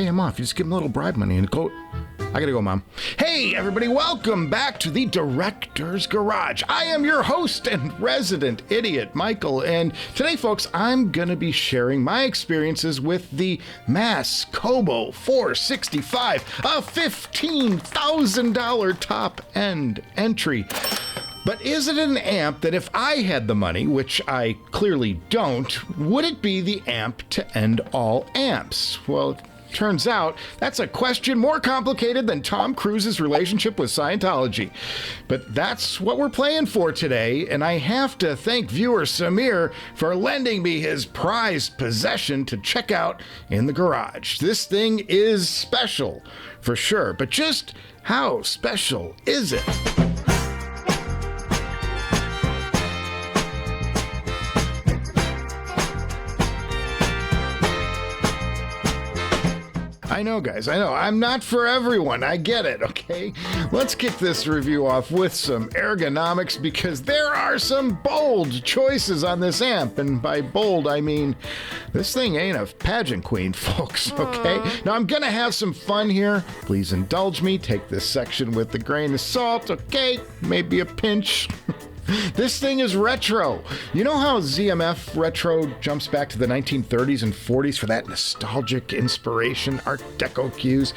pay him off. You just give him a little bribe money and go. I gotta go, Mom. Hey, everybody, welcome back to the Director's Garage. I am your host and resident idiot, Michael, and today, folks, I'm gonna be sharing my experiences with the Mass Kobo 465, a $15,000 top-end entry. But is it an amp that if I had the money, which I clearly don't, would it be the amp to end all amps? Well, turns out that's a question more complicated than Tom Cruise's relationship with Scientology. But that's what we're playing for today, and I have to thank viewer Samir for lending me his prized possession to check out in the garage. This thing is special, for sure, but just how special is it? I know, guys, I know. I'm not for everyone. I get it, okay? Let's kick this review off with some ergonomics because there are some bold choices on this amp. And by bold, I mean this thing ain't a pageant queen, folks, okay? Now, I'm going to have some fun here. Please indulge me. Take this section with a grain of salt, okay? Maybe a pinch. This thing is retro. You know how ZMF retro jumps back to the 1930s and 40s for that nostalgic inspiration, Art Deco cues?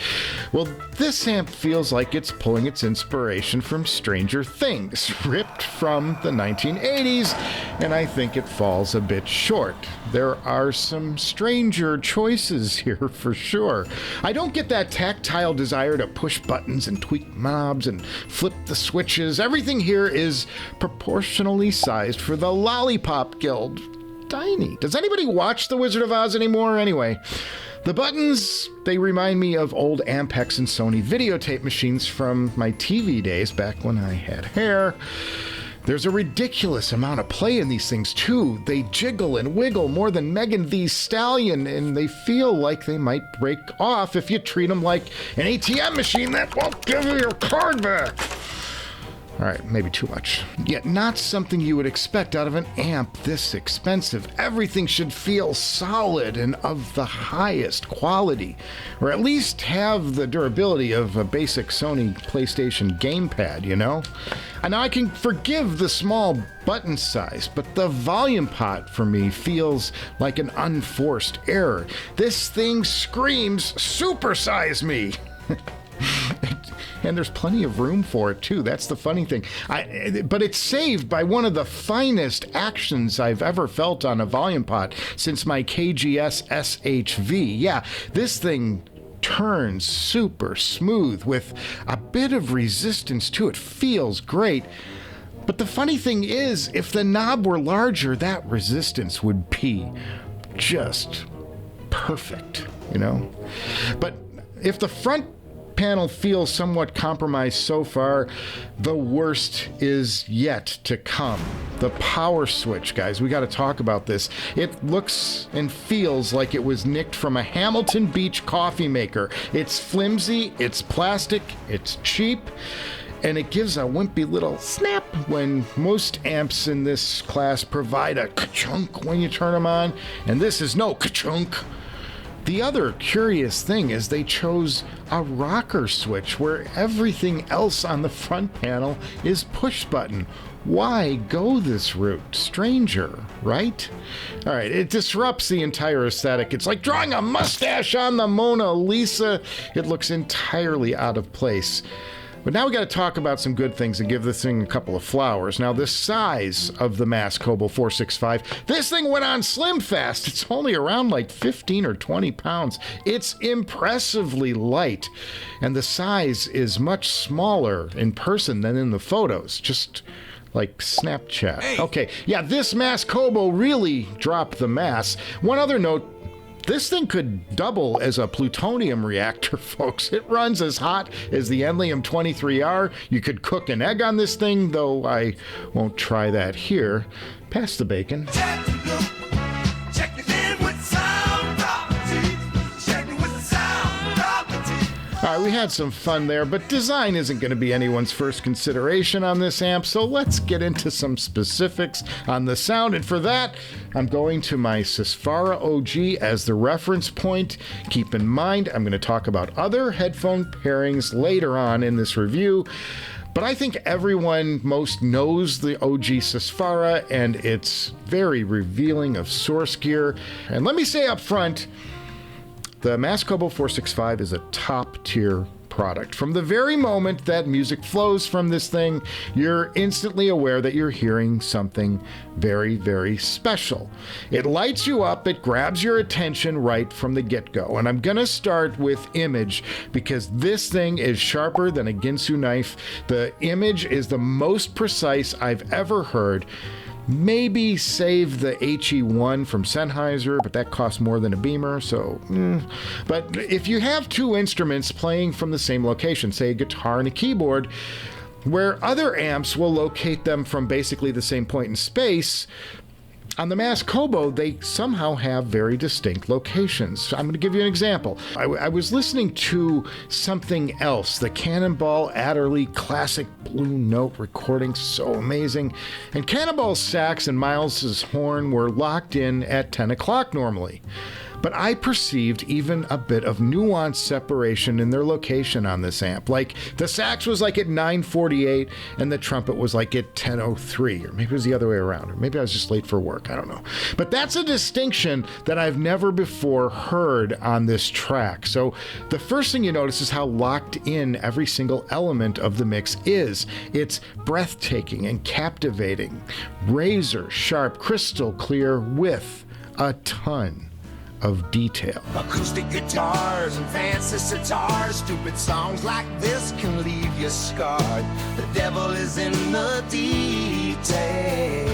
Well, this amp feels like it's pulling its inspiration from Stranger Things, ripped from the 1980s, and I think it falls a bit short. There are some stranger choices here for sure. I don't get that tactile desire to push buttons and tweak knobs and flip the switches. Everything here is proportionally sized for the Lollipop Guild. Tiny. Does anybody watch The Wizard of Oz anymore? Anyway, the buttons, they remind me of old Ampex and Sony videotape machines from my TV days back when I had hair. There's a ridiculous amount of play in these things, too. They jiggle and wiggle more than Megan Thee Stallion, and they feel like they might break off if you treat them like an ATM machine that won't give you your card back. All right, maybe too much. Yet not something you would expect out of an amp this expensive. Everything should feel solid and of the highest quality, or at least have the durability of a basic Sony PlayStation gamepad, you know? And now I can forgive the small button size, but the volume pot for me feels like an unforced error. This thing screams, supersize me! And there's plenty of room for it, too. That's the funny thing. But it's saved by one of the finest actions I've ever felt on a volume pot since my KGS SHV. Yeah, this thing turns super smooth with a bit of resistance, too. It feels great. But the funny thing is, if the knob were larger, that resistance would be just perfect, you know? But if the front panel feels somewhat compromised so far, the worst is yet to come. The power switch, guys, we got to talk about this. It looks and feels like it was nicked from a Hamilton Beach coffee maker. It's flimsy, it's plastic, it's cheap, and it gives a wimpy little snap when most amps in this class provide a ka-chunk when you turn them on, and this is no ka-chunk. The other curious thing is they chose a rocker switch where everything else on the front panel is push button. Why go this route? Stranger, right? All right, it disrupts the entire aesthetic. It's like drawing a mustache on the Mona Lisa. It looks entirely out of place. But now we got to talk about some good things and give this thing a couple of flowers. Now, the size of the Mass Kobo 465, this thing went on slim fast. It's only around like 15 or 20 pounds. It's impressively light, and the size is much smaller in person than in the photos. Just like Snapchat. Hey. Okay, yeah, this Mass Kobo really dropped the mass. One other note, this thing could double as a plutonium reactor, folks. It runs as hot as the Enlium-23R. You could cook an egg on this thing, though I won't try that here. Pass the bacon. All All right, we had some fun there, but design isn't going to be anyone's first consideration on this amp, so let's get into some specifics on the sound. And for that, I'm going to my Fara OG as the reference point. Keep in mind, I'm going to talk about other headphone pairings later on in this review. But I think everyone most knows the OG Fara, and it's very revealing of source gear. And let me say up front, the Kobo 465 is a top-tier product. From the very moment that music flows from this thing, you're instantly aware that you're hearing something very, very special. It lights you up, it grabs your attention right from the get-go. And I'm gonna start with image because this thing is sharper than a Ginsu knife. The image is the most precise I've ever heard. Maybe save the HE1 from Sennheiser, but that costs more than a Beamer, so But if you have two instruments playing from the same location, say a guitar and a keyboard, where other amps will locate them from basically the same point in space, on the Kobo, they somehow have very distinct locations. I'm going to give you an example. I was listening to something else, the Cannonball Adderley Classic Blue Note recording, so amazing. And Cannonball's sax and Miles's horn were locked in at 10 o'clock normally. But I perceived even a bit of nuanced separation in their location on this amp. Like the sax was like at 9:48 and the trumpet was like at 10:03, or maybe it was the other way around, or maybe I was just late for work, I don't know. But that's a distinction that I've never before heard on this track. So the first thing you notice is how locked in every single element of the mix is. It's breathtaking and captivating, razor sharp, crystal clear with a ton of detail. Acoustic guitars and fancy sitars, stupid songs like this can leave you scarred. The devil is in the detail.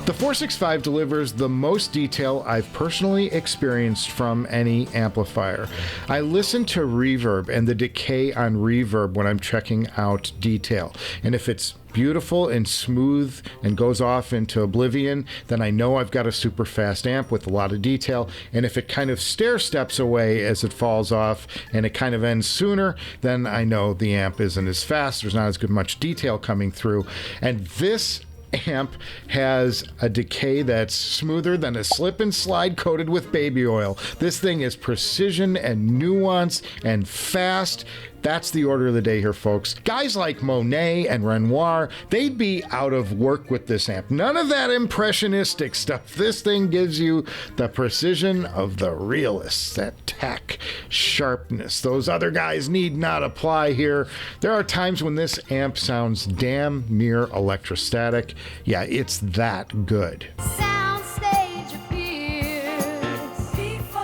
The 465 delivers the most detail I've personally experienced from any amplifier. I listen to reverb and the decay on reverb when I'm checking out detail. And if it's beautiful and smooth and goes off into oblivion, then I know I've got a super fast amp with a lot of detail. And if it kind of stair steps away as it falls off and it kind of ends sooner, then I know the amp isn't as fast. There's not as good much detail coming through. And this amp has a decay that's smoother than a slip and slide coated with baby oil. This thing is precision and nuance and fast. That's the order of the day here, folks. Guys like Monet and Renoir, they'd be out of work with this amp. None of that impressionistic stuff. This thing gives you the precision of the realists, that tack, sharpness. Those other guys need not apply here. There are times when this amp sounds damn near electrostatic. Yeah, it's that good. Soundstage appears before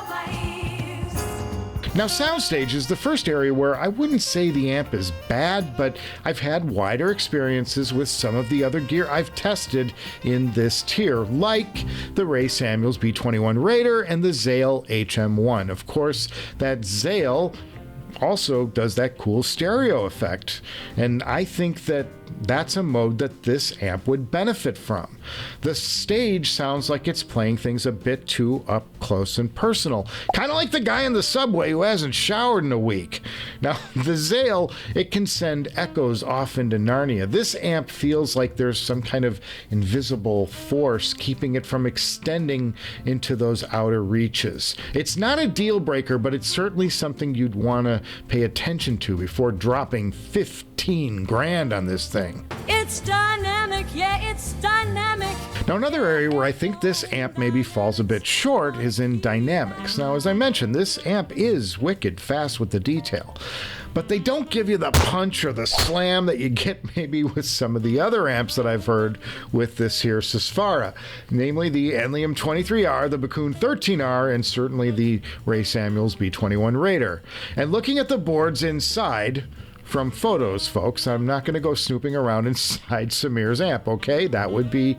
my ears. Now, Soundstage is the first area where I wouldn't say the amp is bad, but I've had wider experiences with some of the other gear I've tested in this tier, like the Ray Samuels B21 Raider and the Zale HM1. Of course, that Zale also does that cool stereo effect, and I think that that's a mode that this amp would benefit from. The Stage sounds like it's playing things a bit too up close and personal, kind of like the guy in the subway who hasn't showered in a week. Now, the Zale, it can send echoes off into Narnia. This amp feels like there's some kind of invisible force keeping it from extending into those outer reaches. It's not a deal breaker, but it's certainly something you'd want to pay attention to before dropping 15 grand on this thing. It's dynamic, yeah, it's dynamic. Now, another area where I think this amp maybe falls a bit short is in dynamics. Now, as I mentioned, this amp is wicked fast with the detail, but they don't give you the punch or the slam that you get maybe with some of the other amps that I've heard with this here Fara, namely the Enlium 23R, the Bakun 13R, and certainly the Ray Samuels B21 Raider. And looking at the boards inside, from photos, folks, I'm not going to go snooping around inside Samir's amp, okay? That would be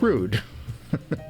rude.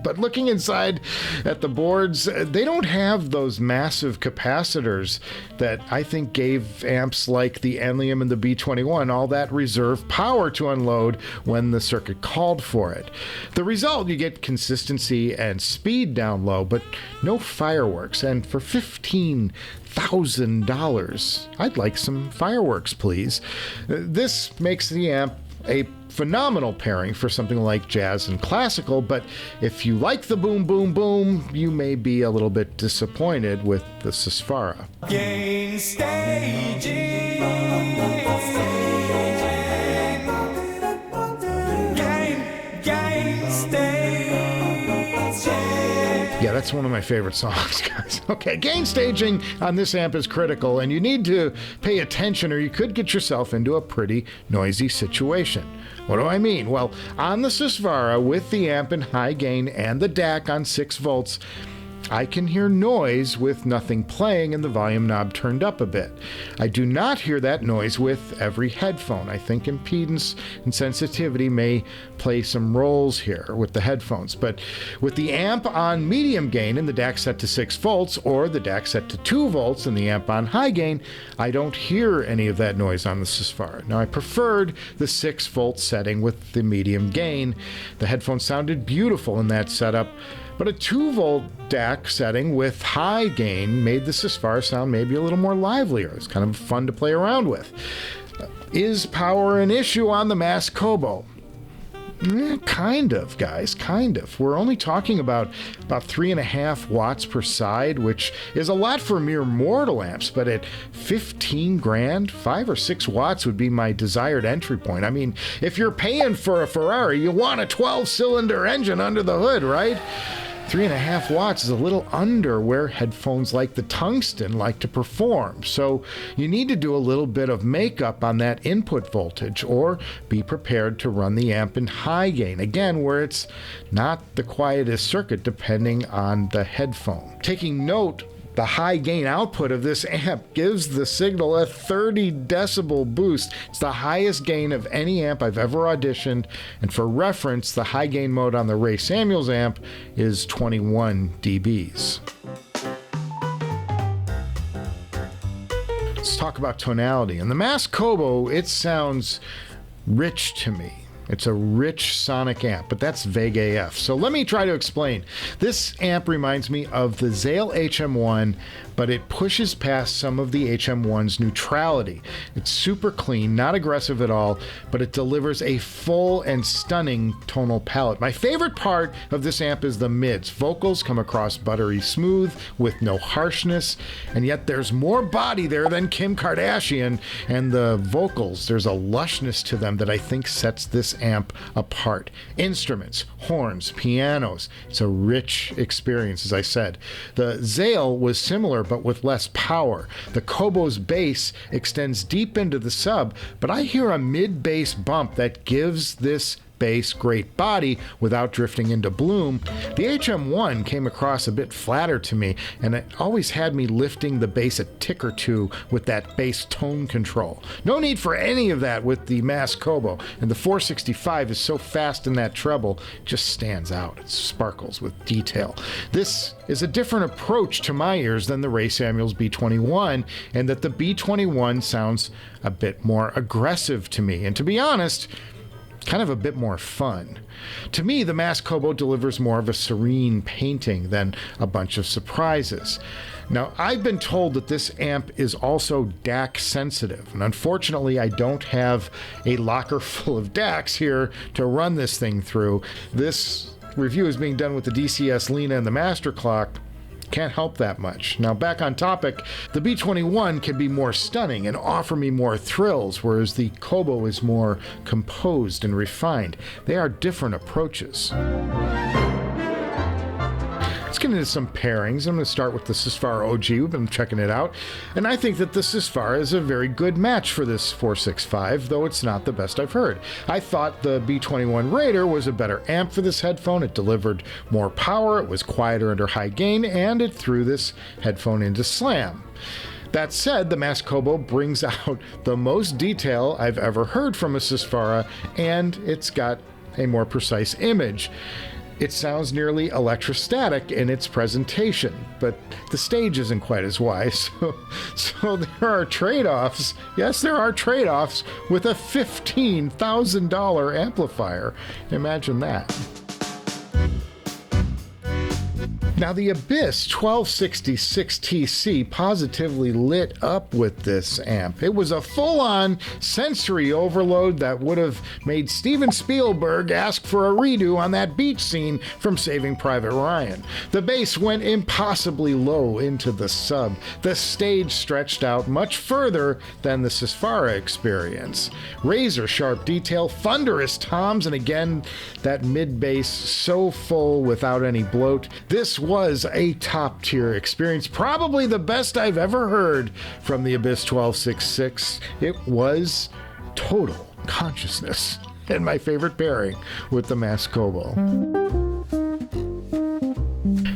But looking inside at the boards, they don't have those massive capacitors that I think gave amps like the Enlium and the B21 all that reserve power to unload when the circuit called for it. The result, you get consistency and speed down low, but no fireworks. And for $15,000, I'd like some fireworks, please. This makes the amp a phenomenal pairing for something like jazz and classical, but if you like the boom boom boom, you may be a little bit disappointed with the Fara. Gain staging. Gain staging. Yeah, that's one of my favorite songs, guys. Okay, gain staging on this amp is critical, and you need to pay attention or you could get yourself into a pretty noisy situation. What do I mean? Well, on the Fara with the amp in high gain and the DAC on 6 volts, I can hear noise with nothing playing and the volume knob turned up a bit. I do not hear that noise with every headphone. I think impedance and sensitivity may play some roles here with the headphones. But with the amp on medium gain and the DAC set to 6 volts or the DAC set to 2 volts and the amp on high gain, I don't hear any of that noise on the Fara. Now, I preferred the 6 volt setting with the medium gain. The headphones sounded beautiful in that setup. But a 2 volt DAC setting with high gain made the Fara sound maybe a little more livelier. It's kind of fun to play around with. Is power an issue on the Kobo? Kind of, guys, kind of. We're only talking about 3.5 watts per side, which is a lot for mere mortal amps, but at 15 grand, 5 or 6 watts would be my desired entry point. I mean, if you're paying for a Ferrari, you want a 12-cylinder engine under the hood, right? 3.5 watts is a little under where headphones like the Tungsten like to perform. So you need to do a little bit of makeup on that input voltage or be prepared to run the amp in high gain, again, where it's not the quietest circuit depending on the headphone. Taking note, the high gain output of this amp gives the signal a 30 decibel boost. It's the highest gain of any amp I've ever auditioned, and for reference, the high gain mode on the Ray Samuels amp is 21 dBs. Let's talk about tonality. In the Kobo, it sounds rich to me. It's a rich sonic amp, but that's vague AF. So let me try to explain. This amp reminds me of the Zale HM1, but it pushes past some of the HM1's neutrality. It's super clean, not aggressive at all, but it delivers a full and stunning tonal palette. My favorite part of this amp is the mids. Vocals come across buttery smooth with no harshness, and yet there's more body there than Kim Kardashian, and the vocals, there's a lushness to them that I think sets this amp apart. Instruments, horns, pianos. It's a rich experience, as I said. The Zale was similar, but with less power. The Kobo's bass extends deep into the sub, but I hear a mid-bass bump that gives this bass great body without drifting into bloom. The HM1 came across a bit flatter to me, and it always had me lifting the bass a tick or two with that bass tone control. No need for any of that with the Kobo, and the 465 is so fast in that treble, it just stands out. It sparkles with detail. This is a different approach to my ears than the Ray Samuels B21, and that the B21 sounds a bit more aggressive to me, and to be honest, kind of a bit more fun. To me, the Kobo delivers more of a serene painting than a bunch of surprises. Now, I've been told that this amp is also DAC sensitive, and unfortunately I don't have a locker full of DACs here to run this thing through. This review is being done with the DCS Lena and the Master Clock. Can't help that much. Now, back on topic, the B21 can be more stunning and offer me more thrills, whereas the Kobo is more composed and refined. They are different approaches. Let's get into some pairings. I'm going to start with the Fara OG. We've been checking it out, and I think that the Fara is a very good match for this 465, though it's not the best I've heard. I thought the B21 Raider was a better amp for this headphone. It delivered more power, it was quieter under high gain, and it threw this headphone into slam. That said, the Kobo brings out the most detail I've ever heard from a Fara, and it's got a more precise image. It sounds nearly electrostatic in its presentation, but the stage isn't quite as wise. So there are trade-offs. Yes, there are trade-offs with a $15,000 amplifier. Imagine that. Now, the Abyss 1266TC positively lit up with this amp. It was a full-on sensory overload that would have made Steven Spielberg ask for a redo on that beach scene from Saving Private Ryan. The bass went impossibly low into the sub. The stage stretched out much further than the Fara experience. Razor-sharp detail, thunderous toms, and again, that mid-bass so full without any bloat. This was a top-tier experience, probably the best I've ever heard from the Abyss 1266. It was total consciousness, and my favorite pairing with the Mass Kobo.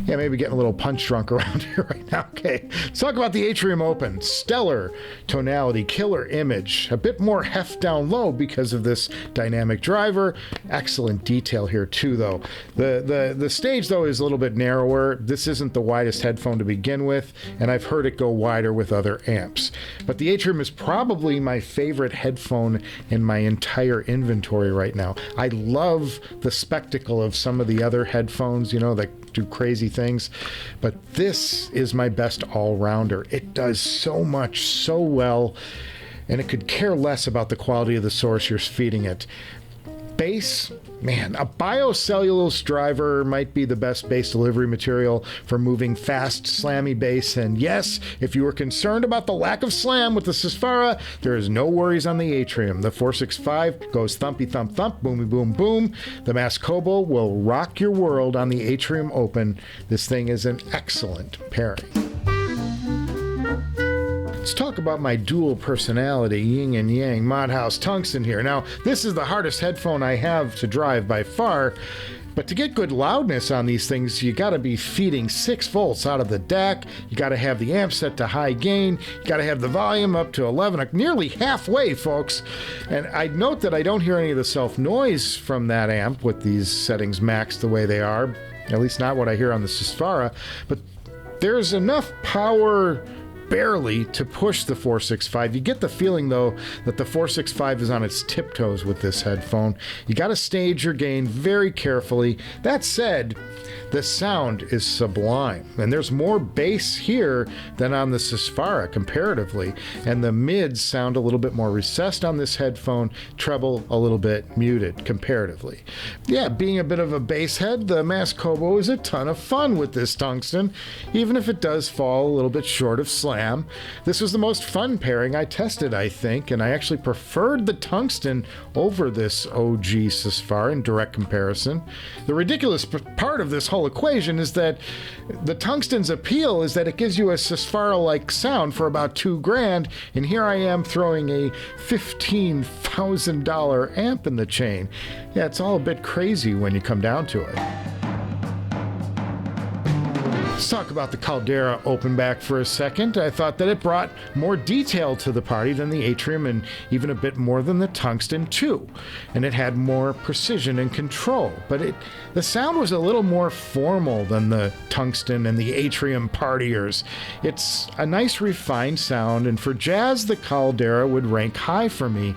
Yeah, maybe getting a little punch drunk around here right now. Okay, let's talk about the Atrium Open. Stellar tonality, killer image. A bit more heft down low because of this dynamic driver. Excellent detail here too, though. The stage, though, is a little bit narrower. This isn't the widest headphone to begin with, and I've heard it go wider with other amps. But the Atrium is probably my favorite headphone in my entire inventory right now. I love the spectacle of some of the other headphones, you know, that do crazy things, but this is my best all-rounder. It does so much so well, and it could care less about the quality of the source you're feeding it. Bass, man, a biocellulose driver might be the best bass delivery material for moving fast, slammy bass. And yes, if you were concerned about the lack of slam with the Fara, there is no worries on the Atrium. The 465 goes thumpy thump thump, boomy boom boom. The Mass Kobo will rock your world on the Atrium Open. This thing is an excellent pairing. Let's talk about my dual personality, yin and yang, Modhouse Tungsten here. Now, this is the hardest headphone I have to drive by far, but to get good loudness on these things, you gotta be feeding 6 volts out of the DAC, you gotta have the amp set to high gain, you gotta have the volume up to 11, nearly halfway, folks. And I'd note that I don't hear any of the self-noise from that amp with these settings maxed the way they are, at least not what I hear on the Fara, but there's enough power barely to push the 465. You get the feeling, though, that the 465 is on its tiptoes with this headphone. You got to stage your gain very carefully. That said, the sound is sublime, and there's more bass here than on the Fara comparatively, and the mids sound a little bit more recessed on this headphone, treble a little bit muted comparatively. Yeah, being a bit of a bass head, the Mass Kobo is a ton of fun with this tungsten, even if it does fall a little bit short of slam. This was the most fun pairing I tested, I think, and I actually preferred the tungsten over this OG Fara in direct comparison. The ridiculous part of this whole equation is that the tungsten's appeal is that it gives you a Fara-like sound for about $2,000, and here I am throwing a $15,000 amp in the chain. Yeah, it's all a bit crazy when you come down to it. Let's talk about the Caldera Open back for a second. I thought that it brought more detail to the party than the Atrium, and even a bit more than the Tungsten too. And it had more precision and control, but the sound was a little more formal than the Tungsten and the Atrium partiers. It's a nice refined sound, and for jazz, the Caldera would rank high for me,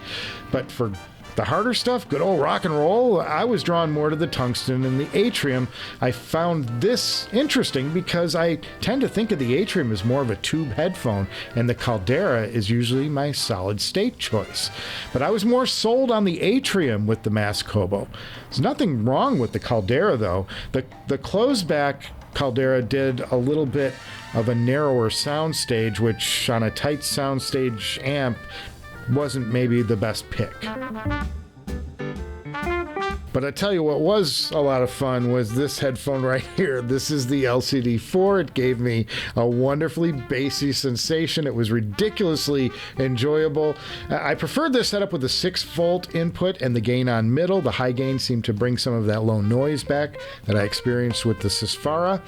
but for the harder stuff, good old rock and roll, I was drawn more to the Tungsten and the Atrium. I found this interesting because I tend to think of the Atrium as more of a tube headphone, and the Caldera is usually my solid state choice. But I was more sold on the Atrium with the Mass Kobo. There's nothing wrong with the Caldera, though. The closed-back Caldera did a little bit of a narrower soundstage, which on a tight soundstage amp wasn't maybe the best pick. But I tell you what was a lot of fun was this headphone right here. This is the LCD-4. It gave me a wonderfully bassy sensation. It was ridiculously enjoyable. I preferred this setup with a 6-volt input and the gain on middle. The high gain seemed to bring some of that low noise back that I experienced with the Fara.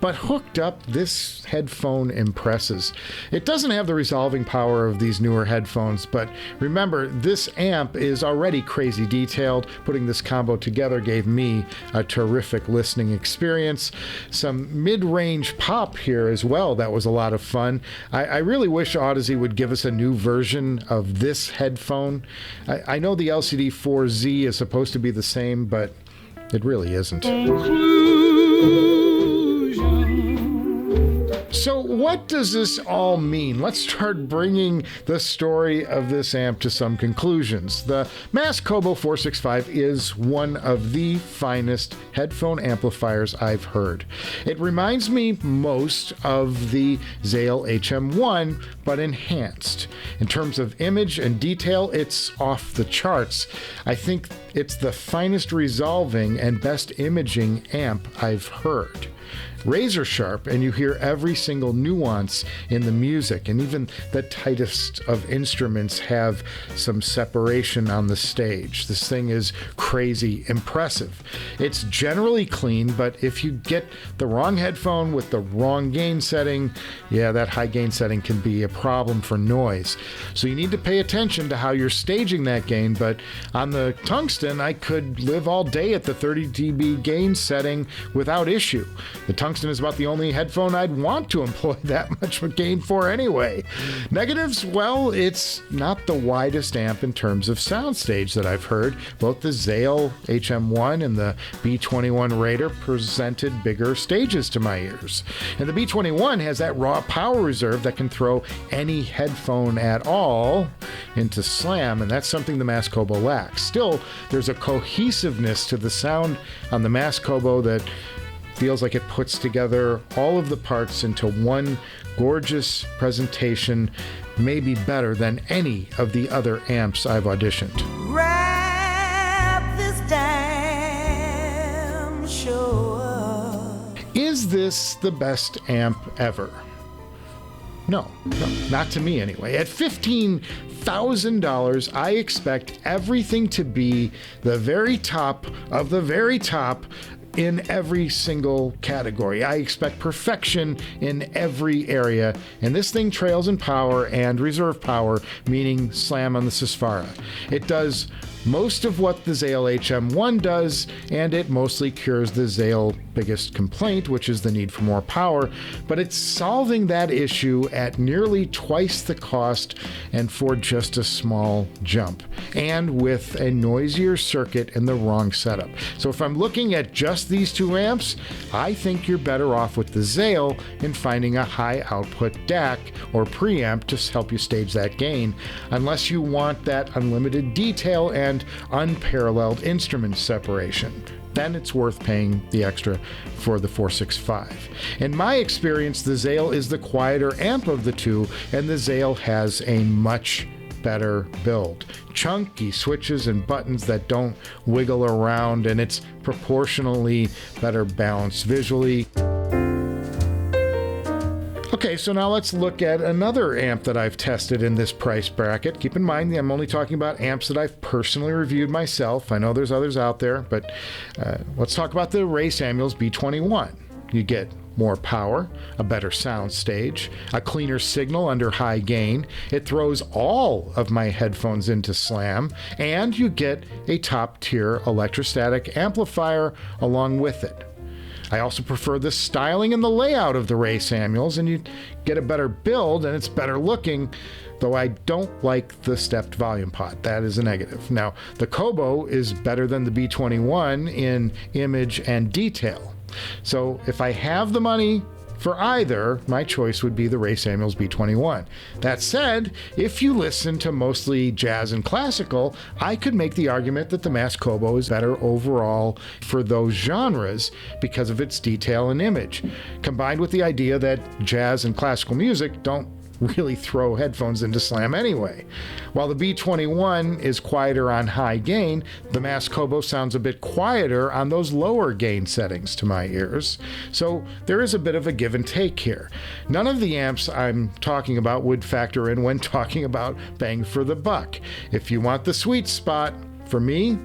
But hooked up, this headphone impresses. It doesn't have the resolving power of these newer headphones, but remember, this amp is already crazy detailed. Putting this combo Kobo together gave me a terrific listening experience. Some mid-range pop here as well. That was a lot of fun. I really wish Audeze would give us a new version of this headphone. I know the LCD-4Z is supposed to be the same, but it really isn't. So what does this all mean? Let's start bringing the story of this amp to some conclusions. The Kobo 465 is one of the finest headphone amplifiers I've heard. It reminds me most of the Zale HM1, but enhanced. In terms of image and detail, it's off the charts. I think it's the finest resolving and best imaging amp I've heard. Razor sharp, and you hear every single nuance in the music, and even the tightest of instruments have some separation on the stage. This thing is crazy impressive. It's generally clean, but if you get the wrong headphone with the wrong gain setting, yeah, that high gain setting can be a problem for noise. So you need to pay attention to how you're staging that gain, but on the Tungsten, I could live all day at the 30 dB gain setting without issue. The Tungsten is about the only headphone I'd want to employ that much gain for anyway. Negatives, well, it's not the widest amp in terms of soundstage that I've heard. Both the Zale HM1 and the B21 Raider presented bigger stages to my ears. And the B21 has that raw power reserve that can throw any headphone at all into slam, and that's something the Kobo lacks. Still, there's a cohesiveness to the sound on the Kobo that feels like it puts together all of the parts into one gorgeous presentation, maybe better than any of the other amps I've auditioned. Wrap this damn show up. Is this the best amp ever? No, not to me anyway. At $15,000, I expect everything to be the very top of the very top in every single category. I expect perfection in every area, and this thing trails in power and reserve power, meaning slam on the Fara. It does most of what the Zale HM1 does, and it mostly cures the Zale biggest complaint, which is the need for more power, but it's solving that issue at nearly twice the cost and for just a small jump, and with a noisier circuit in the wrong setup. So if I'm looking at just these two amps, I think you're better off with the Zale in finding a high output DAC or preamp to help you stage that gain, unless you want that unlimited detail and unparalleled instrument separation. Then it's worth paying the extra for the 465. In my experience, the Zale is the quieter amp of the two, and the Zale has a much better build. Chunky switches and buttons that don't wiggle around, and it's proportionally better balanced visually. Okay, so now let's look at another amp that I've tested in this price bracket. Keep in mind, I'm only talking about amps that I've personally reviewed myself. I know there's others out there, but let's talk about the Ray Samuels B21. You get more power, a better sound stage, a cleaner signal under high gain. It throws all of my headphones into slam, and you get a top-tier electrostatic amplifier along with it. I also prefer the styling and the layout of the Ray Samuels, and you get a better build and it's better looking, though I don't like the stepped volume pot. That is a negative. Now, the Kobo is better than the B21 in image and detail. So if I have the money for either, my choice would be the Ray Samuels B21. That said, if you listen to mostly jazz and classical, I could make the argument that the Kobo is better overall for those genres because of its detail and image, combined with the idea that jazz and classical music don't really throw headphones into slam anyway. While the B21 is quieter on high gain, the Kobo sounds a bit quieter on those lower gain settings to my ears. So there is a bit of a give and take here. None of the amps I'm talking about would factor in when talking about bang for the buck. If you want the sweet spot, for me,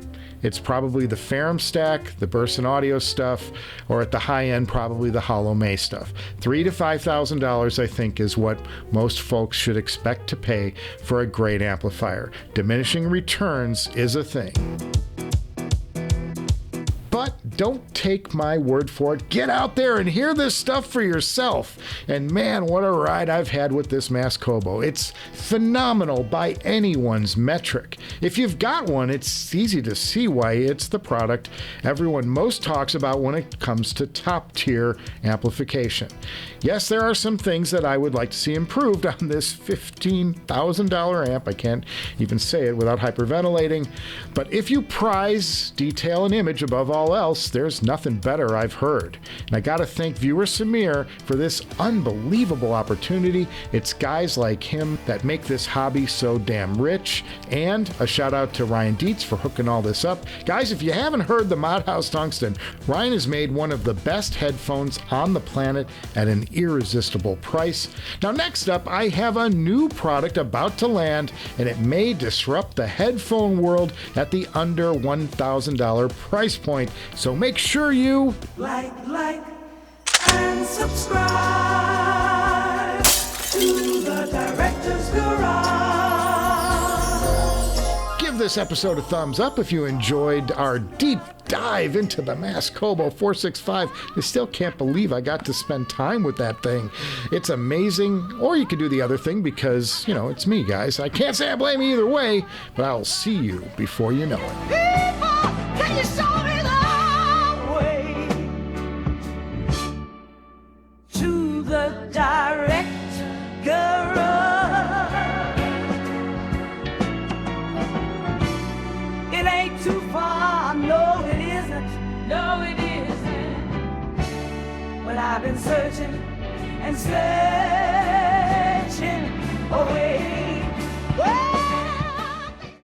it's probably the Ferrum stack, the Burson Audio stuff, or at the high end, probably the Hollow May stuff. $3,000 to $5,000, I think, is what most folks should expect to pay for a great amplifier. Diminishing returns is a thing. But don't take my word for it. Get out there and hear this stuff for yourself. And man, what a ride I've had with this Mass Kobo. It's phenomenal by anyone's metric. If you've got one, it's easy to see why it's the product everyone most talks about when it comes to top-tier amplification. Yes, there are some things that I would like to see improved on this $15,000 amp. I can't even say it without hyperventilating. But if you prize detail and image above all else, there's nothing better I've heard. And I gotta thank viewer Samir for this unbelievable opportunity. It's guys like him that make this hobby so damn rich. And a shout out to Ryan Deitz for hooking all this up. Guys, if you haven't heard the Modhouse Tungsten, Ryan has made one of the best headphones on the planet at an irresistible price. Now next up, I have a new product about to land, and it may disrupt the headphone world at the under $1,000 price point. So make sure you like, and subscribe to the Director's Garage. give this episode a thumbs up if you enjoyed our deep dive into the Mass Kobo 465. I still can't believe I got to spend time with that thing. It's amazing. Or you could do the other thing because, you know, it's me, guys. I can't say I blame you either way, but I'll see you before you know it. People, can you show me the way to the direct garage? It ain't too far, no it isn't, no it isn't. But I've been searching and searching away.